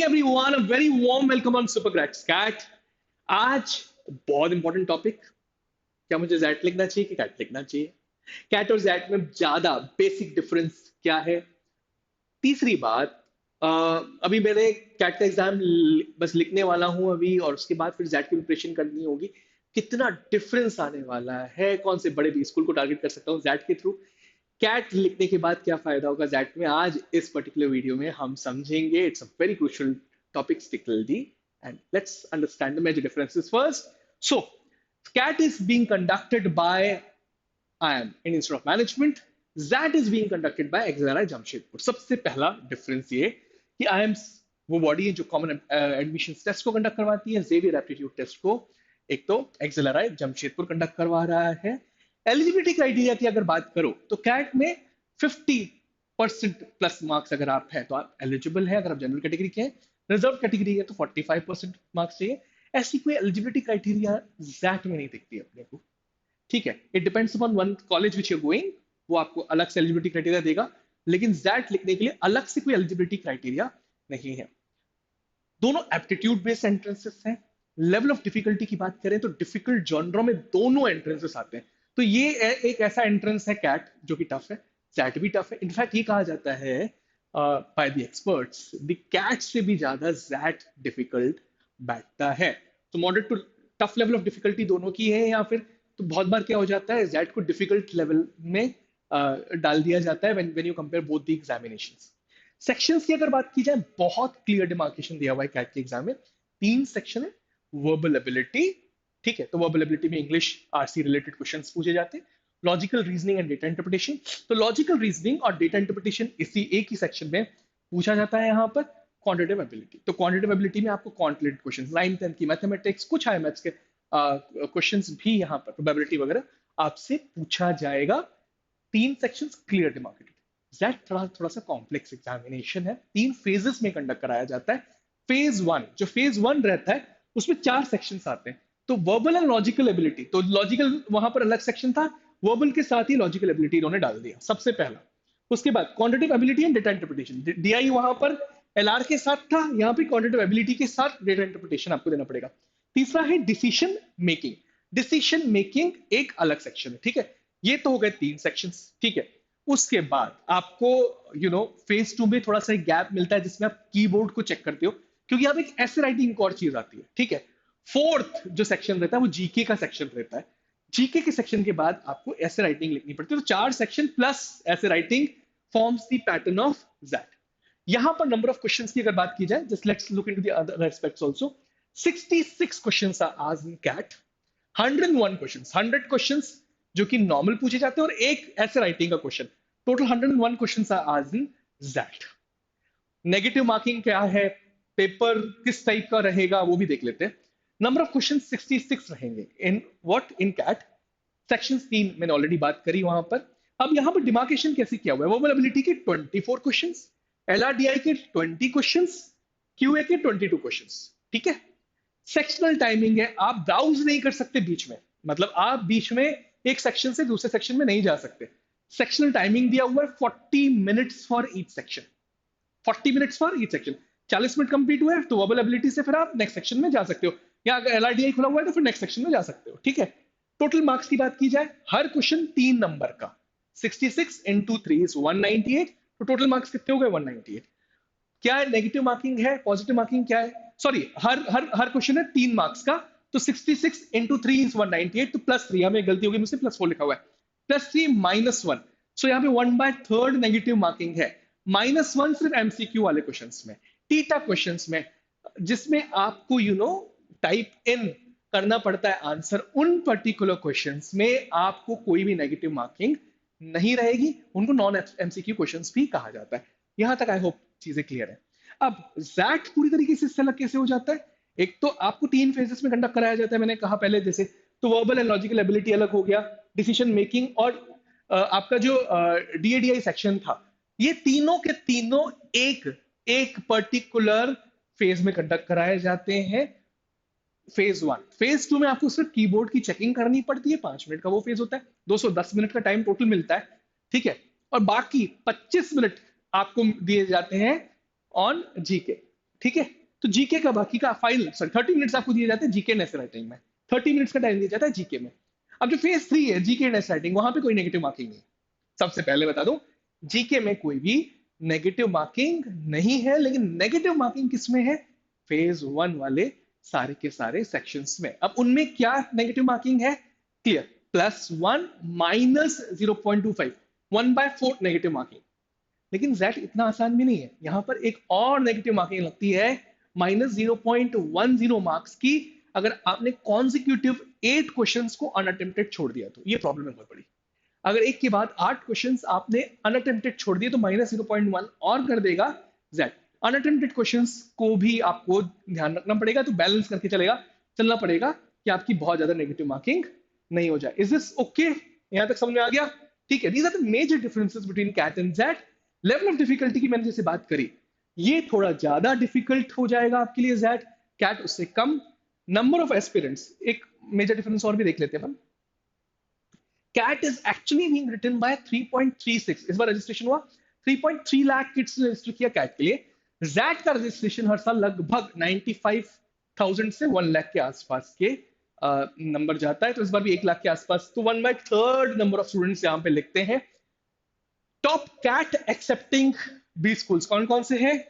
Morning everyone, a very warm welcome on super grads CAT. आज बहुत important topic. क्या मुझे जैट लिखना चाहिए कि कैट लिखना चाहिए? कैट और जैट में ज्यादा बेसिक डिफरेंस क्या है? तीसरी बात, अ, अभी मैंने कैट का एग्जाम बस लिखने वाला हूं अभी, और उसके बाद फिर जैट की प्रिपरेशन करनी होगी। कितना डिफरेंस आने वाला है, कौन से बड़े भी स्कूल को टारगेट कर सकता हूँ जैट के थ्रू, कैट लिखने के बाद क्या फायदा होगा जैट में, आज इस पर्टिकुलर वीडियो में हम समझेंगे। It's a very crucial topic, stick the end let's understand the major differences first. So CAT is being conducted by IIM, Indian Institute of Management. That is being conducted by XLRI Jamshedpur. सबसे पहला difference ये कि IIM वो body है जो common admission test को conduct करवाती है, जेवियर एप्टीट्यूड टेस्ट को एक तो XLRI जमशेदपुर कंडक्ट करवा रहा है। एलिजिबिलिटी क्राइटेरिया की अगर बात करो तो कैट में 50% प्लस मार्क्स अगर आप है तो आप एलिजिबल है। अगर आप जनरल कैटेगरी के हैं, रिजर्व कैटेगरी है तो 45% मार्क्स चाहिए। ऐसी कोई एलिजिबिलिटी क्राइटेरिया जैट में नहीं दिखती अपने को, ठीक है। It depends upon one college which you going, वो आपको अलग से एलिजिबिलिटी क्राइटेरिया देगा, लेकिन जैट लिखने के लिए अलग से कोई एलिजिबिलिटी क्राइटेरिया नहीं है। दोनों एप्टीट्यूड बेस्ड एंट्रेंसेस हैं। लेवल ऑफ डिफिकल्टी की बात करें तो डिफिकल्ट जॉनरों में दोनों एंट्रेंसेस आते हैं। तो ये एक ऐसा एंट्रेंस है कैट जो कि टफ है, जैट भी टफ है। इनफैक्ट ये कहा जाता है by the experts, the CAT से भी ज्यादा जैट डिफिकल्ट बैठता है। तो moderate to tough level of difficulty दोनों की है, या फिर तो बहुत बार क्या हो जाता है जैट को डिफिकल्ट लेवल में डाल दिया जाता है when you compare both the examinations. Sections की अगर बात की जाए, बहुत क्लियर डिमार्केशन दिया हुआ है कैट के एग्जाम में। 3 सेक्शन है। वर्बल एबिलिटी, ठीक है, तो वर्बल एबिलिटी में इंग्लिश आरसी रिलेटेड क्वेश्चंस पूछे जाते हैं। Logical reasoning and data interpretation, तो लॉजिकल रीजनिंग और डेटा इंटरप्रिटेशन इसी एक ही सेक्शन में पूछा जाता है। यहाँ पर क्वांटिटेटिव एबिलिटी, तो क्वांटिटेटिव एबिलिटी में आपको क्वांटिटेटिव क्वेश्चंस 9th 10th की मैथमेटिक्स, कुछ हाई मैथ्स के क्वेश्चंस भी यहाँ पर प्रोबेबिलिटी वगैरह आपसे पूछा जाएगा। 3 सेक्शंस क्लियर डिमार्केटेड। दैट थोड़ा सा कॉम्प्लेक्स एग्जामिनेशन है। 3 फेजेस में कंडक्ट कराया जाता है। फेज 1, जो फेज 1 रहता है उसमें 4 सेक्शंस आते हैं। तो वर्बल एंड लॉजिकल एबिलिटी, तो लॉजिकल वहां पर अलग सेक्शन था, वर्बल के साथ ही लॉजिकल एबिलिटी इन्होंने डाल दिया सबसे पहला। उसके बाद quantitative ability and data interpretation, DI वहां पर एलआर के साथ था, यहाँ पे क्वांटिटेटिव एबिलिटी के साथ डेटा इंटरप्रिटेशन आपको देना पड़ेगा। तीसरा है डिसीजन मेकिंग। डिसीजन मेकिंग एक अलग सेक्शन है, ठीक है। ये तो हो गए 3 सेक्शंस, ठीक है। उसके बाद आपको फेज 2 में थोड़ा सा गैप मिलता है जिसमें आप कीबोर्ड को चेक करते हो, क्योंकि अब एक ऐसे राइटिंग एक और चीज आती है, ठीक है। फोर्थ जो सेक्शन रहता है वो जीके का सेक्शन रहता है। जीके के सेक्शन के बाद आपको ऐसे राइटिंग लिखनी पड़ती है। तो 4 सेक्शन प्लस ऐसे writing forms the pattern of that. यहां पर नंबर ऑफ क्वेश्चंस की अगर बात की जाए, just let's look into the other aspects also. 66 questions are asked in CAT. 101 questions, 100 questions जो कि नॉर्मल पूछे जाते हैं और एक ऐसे राइटिंग का question. Total 101 questions are asked in that. Negative marking क्या है, पेपर किस टाइप का रहेगा वो भी देख लेते हैं। नंबर ऑफ क्वेश्चन 66 रहेंगे in what, in CAT. Section 3 मैंने ऑलरेडी बात करी वहां पर। अब यहां पर डिमार्केशन कैसे किया हुआ है, वर्बल एबिलिटी के 24 क्वेश्चंस, एलआरडीआई के 20 क्वेश्चंस, क्यूए के 22 क्वेश्चंस, ठीक है। सेक्शनल टाइमिंग है, आप ब्राउज नहीं कर सकते बीच में, मतलब आप बीच में एक सेक्शन से दूसरे सेक्शन में नहीं जा सकते। सेक्शनल टाइमिंग दिया हुआ है 40 minutes for each section. 40 minutes for each section. 40 minute complete हुए तो वर्बल एबिलिटी से फिर आप नेक्स्ट सेक्शन में जा सकते हो, या अगर एलआरडीआई खुला हुआ है तो फिर नेक्स्ट सेक्शन में जा सकते हो, ठीक है। टोटल मार्क्स की बात की जाए, हर क्वेश्चन 3 नंबर का, 66 into 3 is 198, तो टोटल मार्क्स कितने हो गए 198। क्या है, नेगेटिव मार्किंग है, पॉजिटिव मार्किंग क्या है, सॉरी हर हर हर क्वेश्चन है 3 मार्क्स का, तो 66 into 3 is 198, तो +3, हमें गलती होगी मुझसे +4 लिखा हुआ है, +3 -1, सो यहाँ पे 1/3 नेगेटिव मार्किंग है। -1 सिर्फ एमसीक्यू वाले क्वेश्चंस में, टीटा क्वेश्चंस में, जिसमें आपको टाइप इन करना पड़ता है आंसर, उन पर्टिकुलर क्वेश्चंस में आपको कोई भी नेगेटिव मार्किंग नहीं रहेगी। उनको नॉन एमसीक्यू क्वेश्चंस भी कहा जाता है। यहां तक आई होप चीजें क्लियर है। अब जैट पूरी तरीके से इससे अलग कैसे हो जाता है? एक तो आपको 3 फेजेस में कंडक्ट कराया जाता है, मैंने कहा पहले जैसे, तो वर्बल एंड लॉजिकल एबिलिटी अलग हो गया, डिसीजन मेकिंग और आपका जो डीएडीआई सेक्शन था, ये तीनों के तीनों एक पर्टिकुलर फेज में कंडक्ट कराए जाते हैं। फेज 1, फेज 2 में आपको सिर्फ कीबोर्ड की चेकिंग करनी पड़ती है, 5 मिनट का वो फेज होता है, 210 मिनट का टाइम टोटल मिलता है, ठीक है। और बाकी 25 मिनट आपको दिए जाते हैं ऑन जीके, ठीक है। तो जीके का बाकी का फाइनल सॉरी 30 मिनट्स आपको दिए जाते हैं जीके एंड एसे राइटिंग में, 30 मिनट्स का टाइम दिया जाता है जीके में। अब जो फेज 3 है जीके एंड एसे राइटिंग, वहां पे कोई नेगेटिव मार्किंग नहीं है। सबसे पहले बता दूं, जीके में कोई भी नेगेटिव मार्किंग नहीं है, लेकिन नेगेटिव मार्किंग किसमें है? फेज 1 वाले सारे के सारे सेक्शंस में। अब उनमें क्या नेगेटिव मार्किंग है? Clear, +1 -0.25, 1/4 negative marking. लेकिन जेड इतना आसान भी नहीं है, यहां पर एक और नेगेटिव मार्किंग लगती है -0.10 मार्क्स की, अगर आपने कॉन्सिक्यूटिव 8 क्वेश्चंस को अनअटेम्प्टेड छोड़ दिया तो। ये प्रॉब्लम है बहुत बड़ी। अगर एक के बाद 8 क्वेश्चंस आपने अनअटेम्प्टेड छोड़ दिए तो -0.1 और कर देगा जेड। अनअटेम्प्टेड क्वेश्चंस को भी आपको ध्यान रखना पड़ेगा, तो बैलेंस करके चलना पड़ेगा कि आपकी बहुत ज्यादा नेगेटिव मार्किंग नहीं हो जाए। Is this okay? यहां तक समझ में आ गया? ठीक है। These are the major differences between CAT and XAT. Level of difficulty की मैंने जैसे बात करी, ये थोड़ा ज्यादा डिफिकल्ट हो जाएगा आपके लिए जेड, कैट उससे कम। नंबर ऑफ एस्पिरेंट्स, एक मेजर डिफरेंस और भी देख लेते हैं अपन। CAT is actually being written by 3.36, इस बार रजिस्ट्रेशन हुआ 3.3 लाख किड्स ने रजिस्टर किया कैट के लिए। जैट का रजिस्ट्रेशन हर साल लगभग 95,000 से 1 लाख के आसपास के नंबर जाता है, तो इस बार भी 1 लाख के आसपास, तो 1/3 नंबर ऑफ स्टूडेंट्स यहाँ पे लिखते हैं। Top CAT accepting B schools कौन कौन से हैं?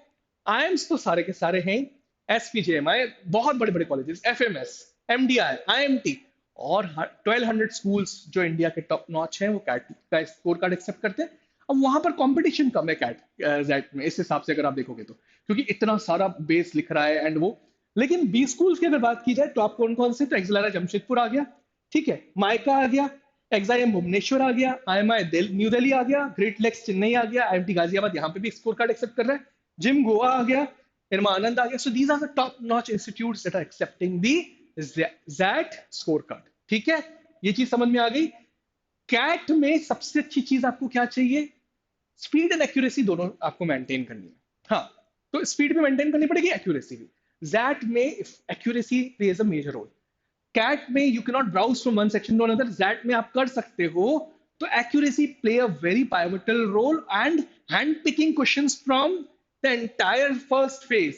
आईएम्स तो सारे के सारे हैं, एसपीजेएमआई बहुत बड़े बड़े कॉलेजेस, एफएमएस, एमडीआई, आईएमटी, और 1200 स्कूल्स जो इंडिया के टॉप नॉच हैं वो कैट का स्कोर कार्ड एक्सेप्ट करते हैं। अब वहां पर कंपटीशन कम है कैट जेट में, इस हिसाब से अगर आप देखोगे तो, क्योंकि इतना सारा बेस लिख रहा है एंड वो। लेकिन बी स्कूल्स की अगर बात की जाए, टॉप कौन कौन से? तो एक्सलारा जमशेदपुर आ गया, ठीक है, माइका आ गया, एक्साइएम भुवनेश्वर आ गया, आईएमआई न्यू दिल्ली आ गया, ग्रेट लेक्स चेन्नई आ गया, आईआईटी गाजियाबाद यहाँ पे भी स्कोर कार्ड एक्सेप्ट कर रहा है, जिम गोवा आ गया, इरमा आनंद आ गया। So these are the top notch institutes that are accepting the XAT score card. ठीक है, ये चीज समझ में आ गई। कैट में सबसे अच्छी चीज आपको क्या चाहिए? स्पीड एंड एक्यूरेसी दोनों आपको मेंटेन करनी है। हाँ, तो स्पीड भी मेंटेन करनी पड़ेगी, एक्यूरेसी भी। जैट में accuracy plays a major role. CAT में you can not browse from one section to another, XAT में आप कर सकते हो। तो accuracy play a very pivotal role, and hand picking questions from the entire first phase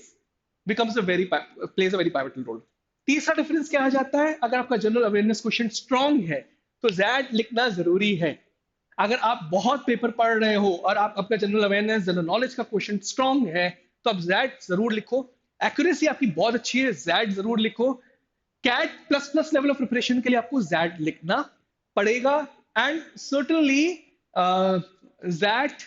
becomes a very plays a very pivotal role. तीसरा डिफरेंस क्या आ जाता है? अगर आपका जनरल अवेयरनेस क्वेश्चन स्ट्रांग है तो जैट लिखना जरूरी है। अगर आप बहुत पेपर पढ़ रहे हो और आप आपका जनरल अवेयरनेस, जनरल नॉलेज का क्वेश्चन स्ट्रांग है, तो आप जैट जरूर लिखो। एक्यूरेसी आपकी बहुत अच्छी है, जैट जरूर लिखो। CAT plus plus level of preparation के लिए आपको जैट लिखना पड़ेगा, and certainly XAT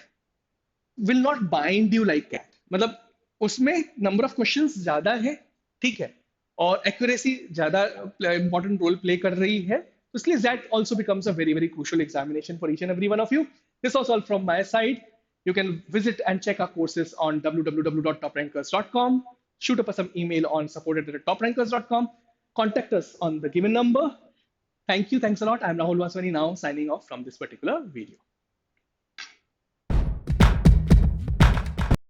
will not bind you like CAT, मतलब उसमें नंबर ऑफ क्वेश्चंस ज्यादा है, ठीक है, और एक्यूरेसी ज्यादा इंपॉर्टेंट रोल प्ले कर रही है, तो इसलिए that also becomes a very very crucial examination for each and every one of you. This was all from my side. You can visit and check our courses on www.toprankers.com. Shoot us some email on support@toprankers.com. Contact us on the given number. Thank you. Thanks a lot. I'm Rahul Vaswani now signing off from this particular video.